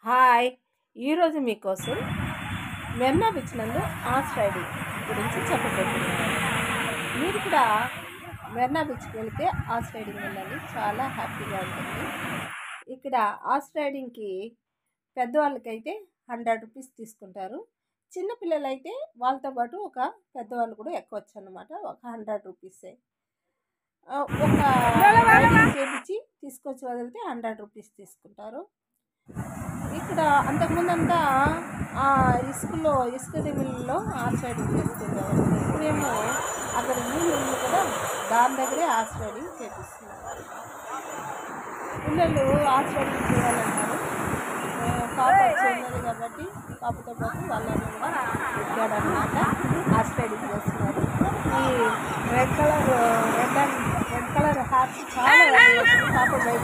Hi, ఈరోజు మీకోసం మెర్నా beach నందు హార్స్ రైడింగ్ గురించి చెప్పబోతున్నాను. మీరు కూడా మెర్నా బీచ్కి వెళితే హార్స్ రైడింగ్ వెళ్ళాలి, చాలా హ్యాపీగా ఉంటుంది. ఇక్కడ హార్స్ రైడింగ్కి పెద్దవాళ్ళకైతే 100 రూపీస్ తీసుకుంటారు. చిన్నపిల్లలైతే వాళ్ళతో పాటు ఒక పెద్దవాళ్ళు కూడా ఎక్కవచ్చు అన్నమాట. ఒక 100 రూపీసే. ఒక రైడింగ్ చేయించి తీసుకొచ్చి వదిలితే 100 రూపీస్ తీసుకుంటారు. ఇక్కడ అంతకుముందంతా ఇసుక దిగుల్లో హార్స్ రైడింగ్ చేస్తుండేవారు. ఇప్పుడేమో అక్కడ నీళ్ళు ఉంది కదా, దాని దగ్గరే హార్స్ రైడింగ్ చేపిస్తున్నారు. పిల్లలు హార్స్ రైడింగ్ చేయాలంటారు. పాప చిన్నది కాబట్టి పాపతో పాటు వాళ్ళని కూడా ఎక్కాడనమాట. హార్స్ రైడింగ్ చేస్తున్నారు. ఈ రెడ్ కలర్ హార్స్ చాలా పాప బయట